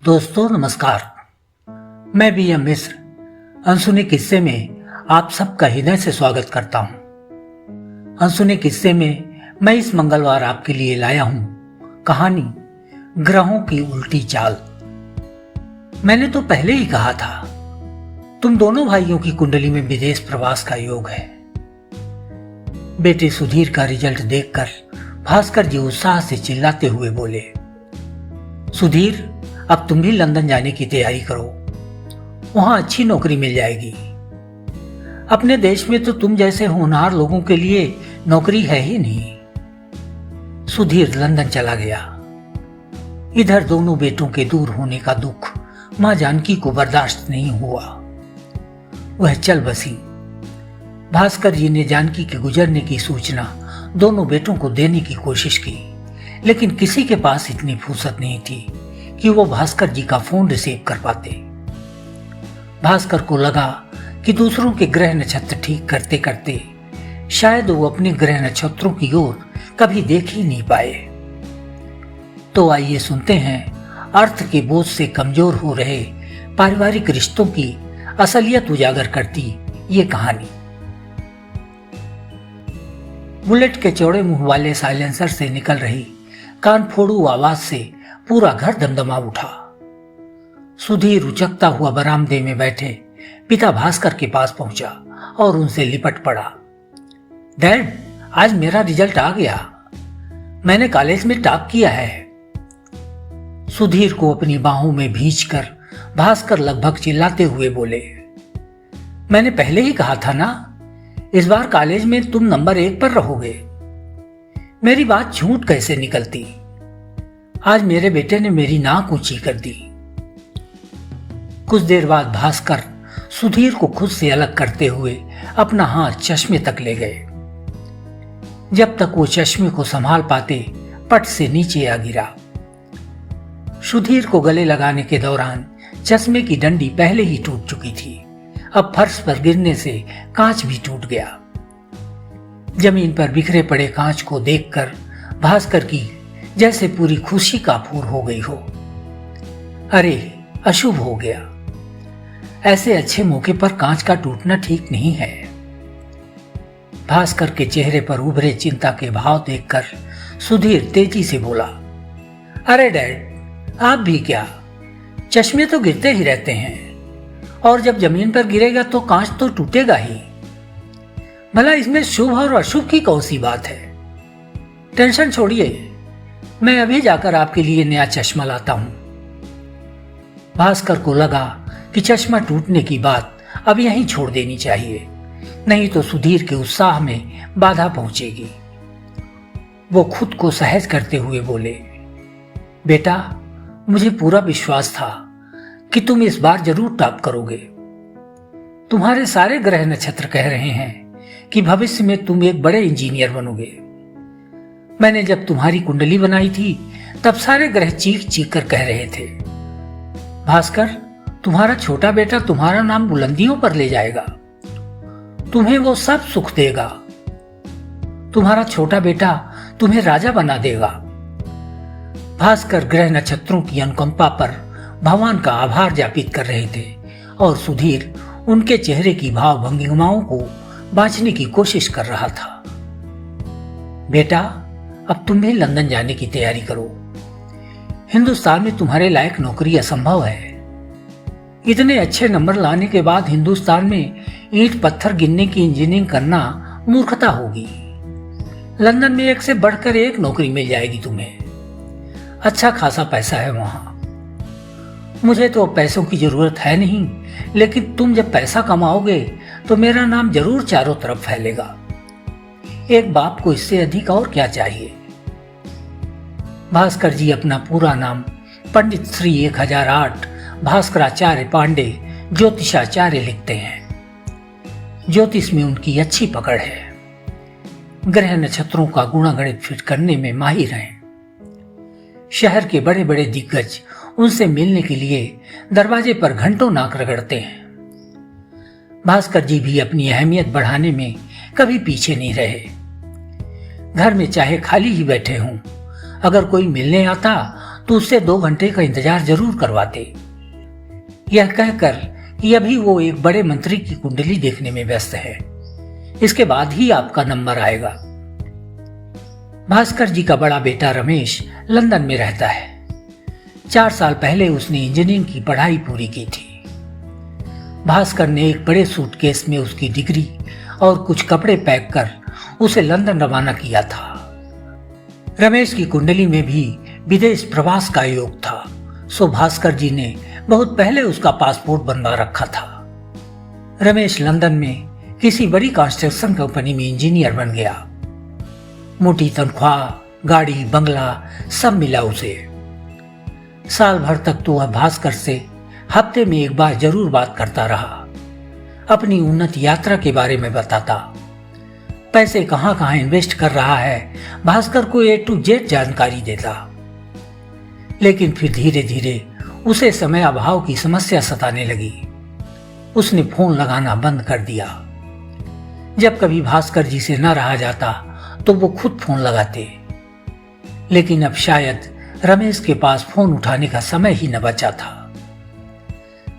दोस्तों नमस्कार। मैं BM मिश्र अनसुने किस्से में आप सबका हृदय से स्वागत करता हूं। अनसुने किस्से में मैं इस मंगलवार आपके लिए लाया हूं कहानी ग्रहों की उल्टी चाल। मैंने तो पहले ही कहा था तुम दोनों भाइयों की कुंडली में विदेश प्रवास का योग है। बेटे सुधीर का रिजल्ट देखकर भास्कर जी उत्साह से चिल्लाते हुए बोले, सुधीर अब तुम भी लंदन जाने की तैयारी करो, वहां अच्छी नौकरी मिल जाएगी। अपने देश में तो तुम जैसे होनहार लोगों के लिए नौकरी है ही नहीं। सुधीर लंदन चला गया। इधर दोनों बेटों के दूर होने का दुख मां जानकी को बर्दाश्त नहीं हुआ। वह चल बसी। भास्कर जी ने जानकी के गुजरने की सूचना दोनों बेटों को देने की कोशिश की, लेकिन किसी के पास इतनी फुर्सत नहीं थी कि वो भास्कर जी का फोन रिसीव कर पाते। भास्कर को लगा कि दूसरों के ग्रह नक्षत्र ठीक करते करते शायद वो अपने ग्रह नक्षत्रों की ओर कभी देख ही नहीं पाए। तो आइए सुनते हैं अर्थ के बोझ से कमजोर हो रहे पारिवारिक रिश्तों की असलियत उजागर करती ये कहानी। बुलेट के चौड़े मुंह वाले साइलेंसर से निकल रही कान फोड़ू आवाज से पूरा घर दमदमा उठा। सुधीर उचकता हुआ बरामदे में बैठे पिता भास्कर के पास पहुंचा और उनसे लिपट पड़ा। डैड, आज मेरा रिजल्ट आ गया। मैंने कॉलेज में टॉप किया है। सुधीर को अपनी बाहों में भींचकर भास्कर लगभग चिल्लाते हुए बोले, मैंने पहले ही कहा था ना, इस बार कॉलेज में तुम नंबर 1 पर रहोगे। मेरी बात झूठ कैसे निकलती। आज मेरे बेटे ने मेरी नाक ऊंची कर दी। कुछ देर बाद भास्कर सुधीर को खुद से अलग करते हुए अपना हाथ चश्मे तक ले गए। जब तक वो चश्मे को संभाल पाते पट से नीचे आ गिरा। सुधीर को गले लगाने के दौरान चश्मे की डंडी पहले ही टूट चुकी थी। अब फर्श पर गिरने से कांच भी टूट गया। जमीन पर बिखरे पड़े कांच को देखकर भास्कर की जैसे पूरी खुशी काफूर हो गई हो। अरे, अशुभ हो गया। ऐसे अच्छे मौके पर कांच का टूटना ठीक नहीं है। भास्कर के चेहरे पर उभरे चिंता के भाव देखकर सुधीर तेजी से बोला, अरे डैड, आप भी क्या, चश्मे तो गिरते ही रहते हैं और जब जमीन पर गिरेगा तो कांच तो टूटेगा ही। भला इसमें शुभ और अशुभ की कौन सी बात है। टेंशन छोड़िए, मैं अभी जाकर आपके लिए नया चश्मा लाता हूं। भास्कर को लगा कि चश्मा टूटने की बात अब यहीं छोड़ देनी चाहिए, नहीं तो सुधीर के उत्साह में बाधा पहुंचेगी। वो खुद को सहज करते हुए बोले, बेटा, मुझे पूरा विश्वास था कि तुम इस बार जरूर टॉप करोगे। तुम्हारे सारे ग्रह नक्षत्र कह रहे हैं कि भविष्य में तुम एक बड़े इंजीनियर बनोगे। मैंने जब तुम्हारी कुंडली बनाई थी तब सारे ग्रह चीख चीख कर कह रहे थे, भास्कर, तुम्हारा छोटा बेटा तुम्हारा नाम बुलंदियों पर ले जाएगा। तुम्हें वो सब सुख देगा। तुम्हारा छोटा बेटा तुम्हें राजा बना देगा। भास्कर ग्रह नक्षत्रों की अनुकंपा पर भगवान का आभार ज्ञापित कर रहे थे और सुधीर उनके चेहरे की भाव भंगिमाओं को बांचने की कोशिश कर रहा था। बेटा, अब तुम भी लंदन जाने की तैयारी करो। हिंदुस्तान में तुम्हारे लायक नौकरी असंभव है। इतने अच्छे नंबर लाने के बाद हिंदुस्तान में ईंट पत्थर गिनने की इंजीनियरिंग करना मूर्खता होगी। लंदन में एक से बढ़कर एक नौकरी मिल जाएगी तुम्हें। अच्छा खासा पैसा है वहां। मुझे तो पैसों की जरूरत है नहीं, लेकिन तुम जब पैसा कमाओगे तो मेरा नाम जरूर चारों तरफ फैलेगा। एक बाप को इससे अधिक और क्या चाहिए। भास्कर जी अपना पूरा नाम पंडित श्री 1008 भास्कराचार्य पांडे ज्योतिषाचार्य लिखते हैं। ज्योतिष में उनकी अच्छी पकड़ है। ग्रह नक्षत्रों का गुणागणित फिट करने में माहिर हैं। शहर के बड़े बड़े दिग्गज उनसे मिलने के लिए दरवाजे पर घंटों नाक रगड़ते हैं। भास्कर जी भी अपनी अहमियत बढ़ाने में कभी पीछे नहीं रहे। घर में चाहे खाली ही बैठे हों, अगर कोई मिलने आता तो उससे 2 घंटे का इंतजार जरूर करवाते। यह कहकर कि अभी वो एक बड़े मंत्री की कुंडली देखने में व्यस्त है, इसके बाद ही आपका नंबर आएगा। भास्कर जी का बड़ा बेटा रमेश लंदन में रहता है। 4 साल पहले उसने इंजीनियरिंग की पढ़ाई पूरी की थी। भास्कर ने एक बड़े सूटकेस में उसकी डिग्री और कुछ कपड़े पैक कर उसे लंदन रवाना किया था। रमेश की कुंडली में भी विदेश प्रवास का योग था, सो भास्कर जी ने बहुत पहले उसका पासपोर्ट बनवा रखा था। रमेश लंदन में किसी बड़ी कंस्ट्रक्शन कंपनी में इंजीनियर बन गया। मोटी तनख्वाह, गाड़ी, बंगला सब मिला उसे। साल भर तक तो वह भास्कर से हफ्ते में एक बार जरूर बात करता रहा। अपनी उन्नत यात्रा के बारे में बताता, पैसे कहां कहां इन्वेस्ट कर रहा है, भास्कर को A to Z जानकारी देता। लेकिन फिर धीरे धीरे उसे समय अभाव की समस्या सताने लगी। उसने फोन लगाना बंद कर दिया। जब कभी भास्कर जी से न रहा जाता तो वो खुद फोन लगाते। लेकिन अब शायद रमेश के पास फोन उठाने का समय ही न बचा था।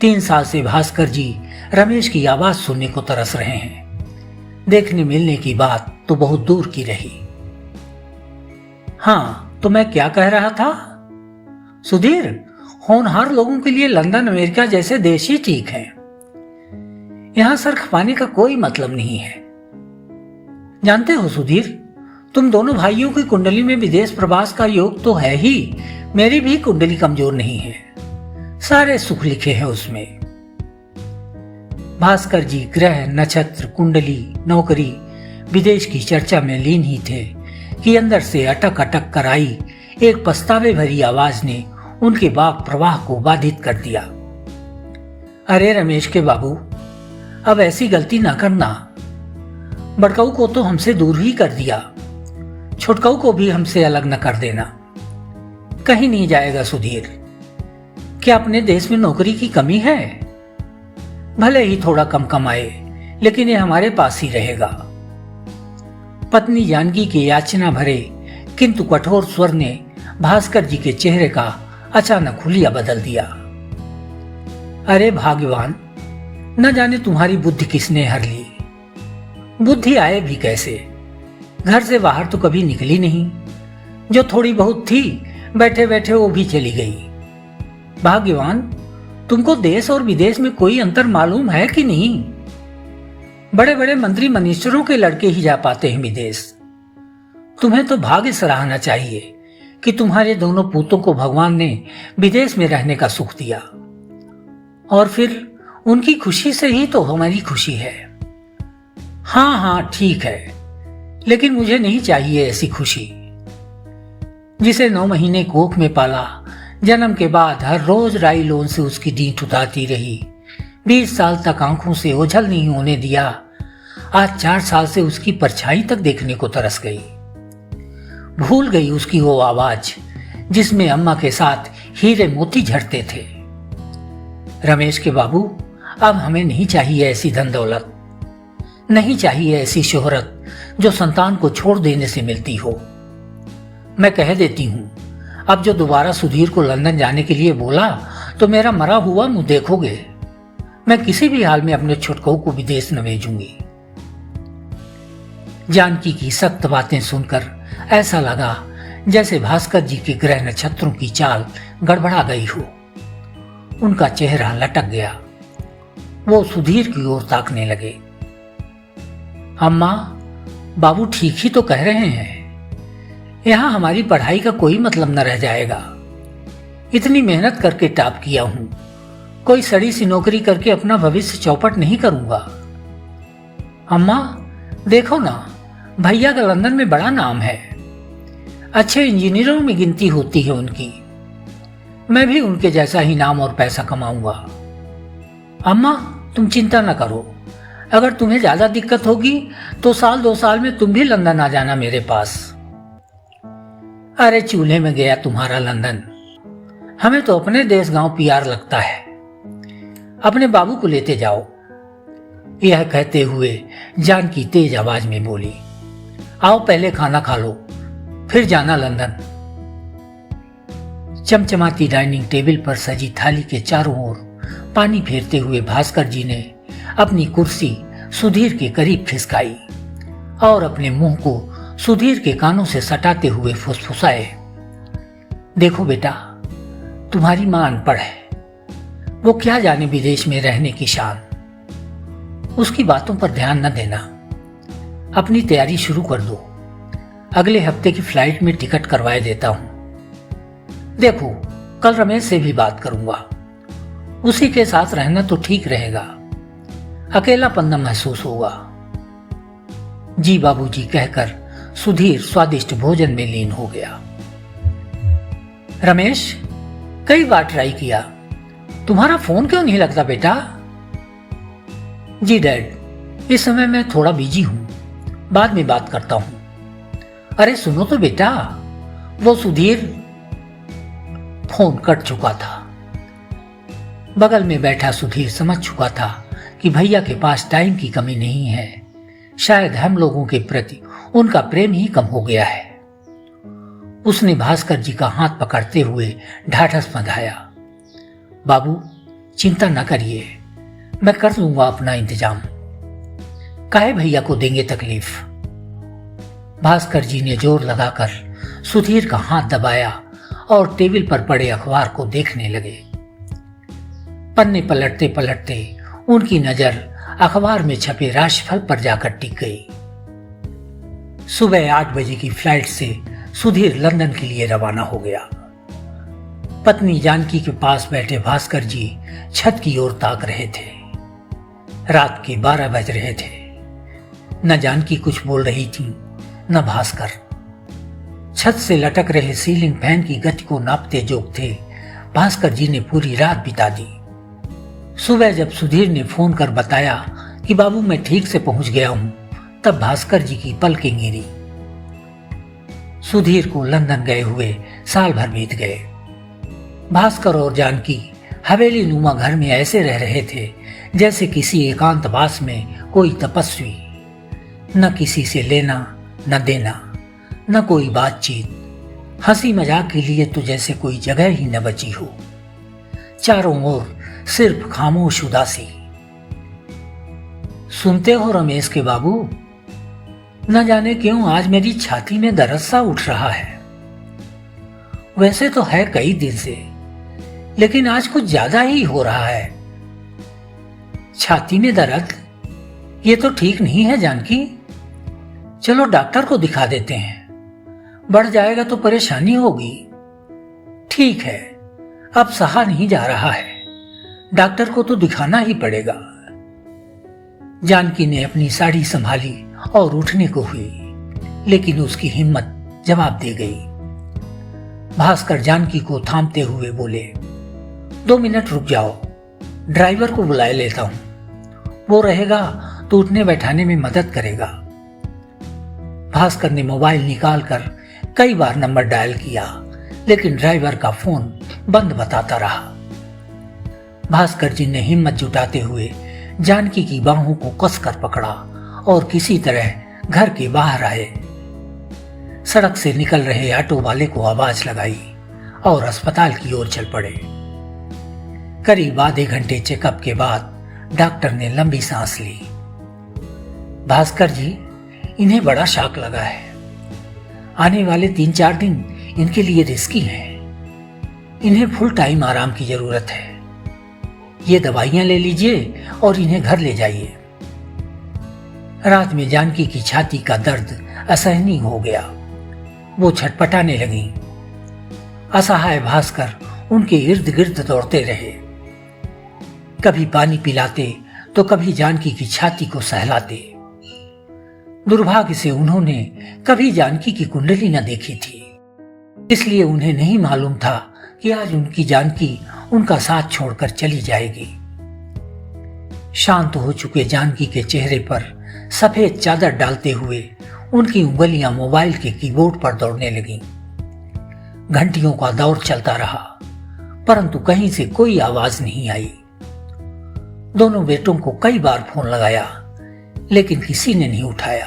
3 साल से भास्कर जी रमेश की आवाज सुनने को तरस रहे हैं। देखने मिलने की बात तो बहुत दूर की रही। हाँ, तो मैं क्या कह रहा था? सुधीर, होनहार लोगों के लिए लंदन अमेरिका जैसे देश ही ठीक है। यहां सर खपाने का कोई मतलब नहीं है। जानते हो सुधीर, तुम दोनों भाइयों की कुंडली में विदेश प्रवास का योग तो है ही, मेरी भी कुंडली कमजोर नहीं है। सारे सुख लिखे हैं उसमें। भास्कर जी ग्रह, नक्षत्र, कुंडली, नौकरी, विदेश की चर्चा में लीन ही थे कि अंदर से अटक अटक कर आई एक पछतावे भरी आवाज ने उनके वाक प्रवाह को बाधित कर दिया। अरे रमेश के बाबू, अब ऐसी गलती ना करना। बड़काऊ को तो हमसे दूर ही कर दिया, छोटकाऊ को भी हमसे अलग न कर देना। कहीं नहीं जाएगा सुधीर। क्या अपने देश में नौकरी की कमी है? भले ही थोड़ा कम कमाए, लेकिन ये हमारे पास ही रहेगा। पत्नी जानकी के याचना भरे किंतु कठोर स्वर ने भास्कर जी के चेहरे का अचानक हुलिया बदल दिया। अरे भाग्यवान, न जाने तुम्हारी बुद्धि किसने हर ली। बुद्धि आए भी कैसे? घर से बाहर तो कभी निकली नहीं। जो थोड़ी बहुत थी, बैठे बैठे वो भी चली गई। भाग्यवान, तुमको देश और विदेश में कोई अंतर मालूम है कि नहीं? बड़े बड़े मंत्री मिनिस्टरों के लड़के ही जा पाते हैं विदेश। तुम्हें तो भाग्य सराहना चाहिए कि तुम्हारे दोनों पूतों को भगवान ने विदेश में रहने का सुख दिया। और फिर उनकी खुशी से ही तो हमारी खुशी है। हाँ हाँ ठीक है, लेकिन मुझे नहीं चाहिए ऐसी खुशी। जिसे 9 महीने कोख में पाला, जन्म के बाद हर रोज राई लोन से उसकी डींठ उतारती रही, 20 साल तक आंखों से ओझल नहीं होने दिया, आज 4 साल से उसकी परछाई तक देखने को तरस गई। भूल गई उसकी वो आवाज जिसमें अम्मा के साथ हीरे मोती झड़ते थे। रमेश के बाबू, अब हमें नहीं चाहिए ऐसी धन दौलत, नहीं चाहिए ऐसी शोहरत जो संतान को छोड़ देने से मिलती हो। मैं कह देती हूं, अब जो दोबारा सुधीर को लंदन जाने के लिए बोला तो मेरा मरा हुआ मुंह देखोगे। मैं किसी भी हाल में अपने छुटकाऊ को विदेश न भेजूंगी। जानकी की सख्त बातें सुनकर ऐसा लगा जैसे भास्कर जी के ग्रह नक्षत्रों की चाल गड़बड़ा गई हो। उनका चेहरा लटक गया। वो सुधीर की ओर ताकने लगे। अम्मा, बाबू ठीक ही तो कह रहे हैं। यहां हमारी पढ़ाई का कोई मतलब न रह जाएगा। इतनी मेहनत करके टॉप किया हूं, कोई सड़ी सी नौकरी करके अपना भविष्य चौपट नहीं करूंगा। अम्मा देखो ना, भैया का लंदन में बड़ा नाम है, अच्छे इंजीनियरों में गिनती होती है उनकी। मैं भी उनके जैसा ही नाम और पैसा कमाऊंगा। अम्मा तुम चिंता न करो, अगर तुम्हें ज्यादा दिक्कत होगी तो 1-2 साल में तुम भी लंदन आ जाना मेरे पास। अरे चूल्हे में गया तुम्हारा लंदन, हमें तो अपने देश गांव प्यार लगता है। अपने बाबू को लेते जाओ। यह कहते हुए जानकी तेज आवाज में बोली, आओ पहले खाना खा लो, फिर जाना लंदन। चमचमाती डाइनिंग टेबल पर सजी थाली के चारों ओर पानी फेरते हुए भास्कर जी ने अपनी कुर्सी सुधीर के करीब खिसकाई और अपने मुंह को सुधीर के कानों से सटाते हुए फुसफुसाए, देखो बेटा, तुम्हारी मां अनपढ़ है, वो क्या जाने विदेश में रहने की शान। उसकी बातों पर ध्यान न देना, अपनी तैयारी शुरू कर दो। अगले हफ्ते की फ्लाइट में टिकट करवाए देता हूं। देखो, कल रमेश से भी बात करूंगा, उसी के साथ रहना तो ठीक रहेगा, अकेलापन न महसूस होगा। जी बाबूजी कहकर सुधीर स्वादिष्ट भोजन में लीन हो गया। रमेश, कई बार ट्राई किया, तुम्हारा फोन क्यों नहीं लगता बेटा? जी डैड, इस समय मैं थोड़ा बिजी हूं, बाद में बात करता हूं। अरे सुनो तो बेटा, वो सुधीर। फोन कट चुका था। बगल में बैठा सुधीर समझ चुका था कि भैया के पास टाइम की कमी नहीं है, शायद हम लोगों के प्रति उनका प्रेम ही कम हो गया है। उसने भास्कर जी का हाथ पकड़ते हुए ढाढ़स बंधाया। बाबू, चिंता न करिए, मैं कर लूंगा अपना इंतजाम। काहे भैया को देंगे तकलीफ? भास्कर जी ने जोर लगाकर सुधीर का हाथ दबाया और टेबल पर पड़े अखबार को देखने लगे। पन्ने पलटते पलटते उनकी नजर अखबार में छपे राशिफल पर जाकर टिक गई। सुबह 8 बजे की फ्लाइट से सुधीर लंदन के लिए रवाना हो गया। पत्नी जानकी के पास बैठे भास्कर जी छत की ओर ताक रहे थे। रात के 12 बज रहे थे। न जानकी कुछ बोल रही थी, न भास्कर। छत से लटक रहे सीलिंग फैन की गति को नापते जोगते भास्कर जी ने पूरी रात बिता दी। सुबह जब सुधीर ने फोन कर बताया कि बाबू मैं ठीक से पहुंच गया हूं, तब भास्कर जी की पलकें गिरी। सुधीर को लंदन गए हुए साल भर बीत गए। भास्कर और जानकी हवेली नुमा घर में ऐसे रह रहे थे जैसे किसी एकांतवास में कोई तपस्वी। न किसी से लेना न देना, न कोई बातचीत, हंसी मजाक के लिए तो जैसे कोई जगह ही न बची हो। चारों ओर सिर्फ खामोश उदासी। सुनते हो रमेश के बाबू, न जाने क्यों आज मेरी छाती में दर्द सा उठ रहा है। वैसे तो है कई दिन से, लेकिन आज कुछ ज्यादा ही हो रहा है। छाती में दर्द, ये तो ठीक नहीं है जानकी। चलो डॉक्टर को दिखा देते हैं, बढ़ जाएगा तो परेशानी होगी। ठीक है, अब सहा नहीं जा रहा है, डॉक्टर को तो दिखाना ही पड़ेगा। जानकी ने अपनी साड़ी संभाली और उठने को हुई, लेकिन उसकी हिम्मत जवाब दे गई। भास्कर जानकी को थामते हुए बोले, 2 मिनट रुक जाओ, ड्राइवर को बुलाए लेता हूं, वो रहेगा तो उठने बैठाने में मदद करेगा। भास्कर ने मोबाइल निकालकर कई बार नंबर डायल किया, लेकिन ड्राइवर का फोन बंद बताता रहा। भास्कर जी ने हिम्मत जुटाते हुए जानकी की बाहों को कसकर पकड़ा और किसी तरह घर के बाहर आए। सड़क से निकल रहे ऑटो वाले को आवाज लगाई और अस्पताल की ओर चल पड़े। करीब आधे घंटे चेकअप के बाद डॉक्टर ने लंबी सांस ली। भास्कर जी, इन्हें बड़ा शॉक लगा है। आने वाले 3-4 दिन इनके लिए रिस्की हैं। इन्हें फुल टाइम आराम की जरूरत है। ये दवाइयां ले लीजिए और इन्हें घर ले जाइए। रात में जानकी की छाती का दर्द असहनीय हो गया। वो छटपटाने लगी। असहाय भास्कर उनके इर्द गिर्द दौड़ते रहे, कभी पानी पिलाते तो कभी जानकी की छाती को सहलाते। दुर्भाग्य से उन्होंने कभी जानकी की कुंडली न देखी थी, इसलिए उन्हें नहीं मालूम था कि आज उनकी जानकी उनका साथ छोड़कर चली जाएगी। शांत हो चुके जानकी के चेहरे पर सफेद चादर डालते हुए उनकी उंगलियां मोबाइल के कीबोर्ड पर दौड़ने लगीं। घंटियों का दौर चलता रहा, परंतु कहीं से कोई आवाज नहीं आई। दोनों बेटों को कई बार फोन लगाया, लेकिन किसी ने नहीं उठाया।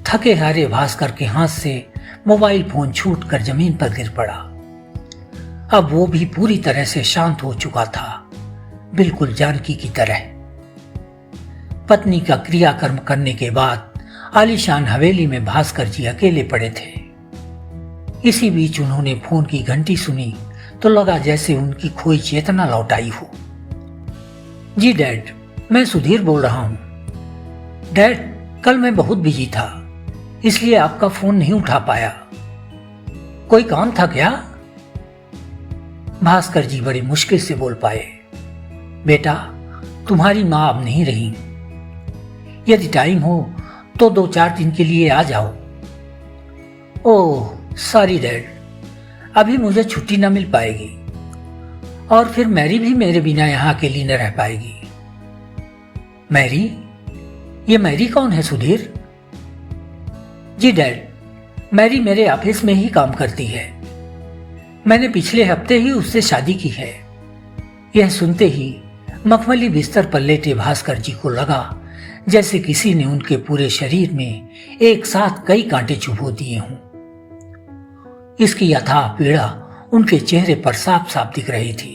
थके हारे भास्कर के हाथ से मोबाइल फोन छूटकर जमीन पर गिर पड़ा। अब वो भी पूरी तरह से शांत हो चुका था, बिल्कुल जानकी की तरह। पत्नी का क्रियाकर्म करने के बाद आलीशान हवेली में भास्कर जी अकेले पड़े थे। इसी बीच उन्होंने फोन की घंटी सुनी तो लगा जैसे उनकी खोई चेतना लौट आई हो। जी डैड, मैं सुधीर बोल रहा हूं। डैड, कल मैं बहुत बिजी था, इसलिए आपका फोन नहीं उठा पाया। कोई काम था क्या? भास्कर जी बड़ी मुश्किल से बोल पाए। बेटा, तुम्हारी मां अब नहीं रही। यदि टाइम हो तो 2-4 दिन के लिए आ जाओ। ओह सॉरी डैड, अभी मुझे छुट्टी न मिल पाएगी, और फिर मैरी भी मेरे बिना यहां अकेली न रह पाएगी। मैरी? ये मैरी कौन है सुधीर? जी डैड, मैरी मेरे ऑफिस में ही काम करती है। मैंने पिछले हफ्ते ही उससे शादी की है। यह सुनते ही मखमली बिस्तर पर लेटे भास्कर जी को लगा जैसे किसी ने उनके पूरे शरीर में एक साथ कई कांटे चुभो दिए हों। इसकी अथाह पीड़ा उनके चेहरे पर साफ साफ दिख रही थी।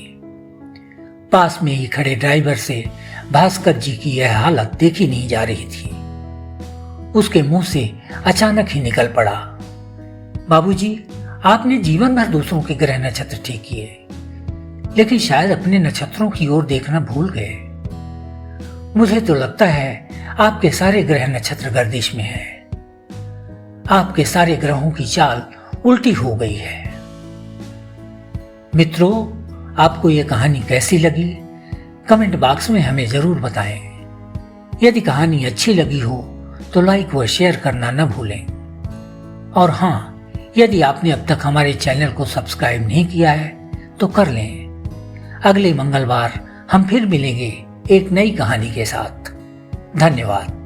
पास में ही खड़े ड्राइवर से भास्कर जी की यह हालत देखी नहीं जा रही थी। उसके मुंह से अचानक ही निकल पड़ा, बाबूजी, आपने जीवन भर दूसरों के ग्रह नक्षत्र ठीक किए, लेकिन शायद अपने नक्षत्रों की ओर देखना भूल गए। मुझे तो लगता है आपके सारे ग्रह नक्षत्र गर्दिश में हैं। आपके सारे ग्रहों की चाल उल्टी हो गई है। मित्रों, आपको यह कहानी कैसी लगी कमेंट बॉक्स में हमें जरूर बताएं। यदि कहानी अच्छी लगी हो तो लाइक व शेयर करना न भूलें। और हाँ, यदि आपने अब तक हमारे चैनल को सब्सक्राइब नहीं किया है तो कर लें। अगले मंगलवार हम फिर मिलेंगे एक नई कहानी के साथ। धन्यवाद।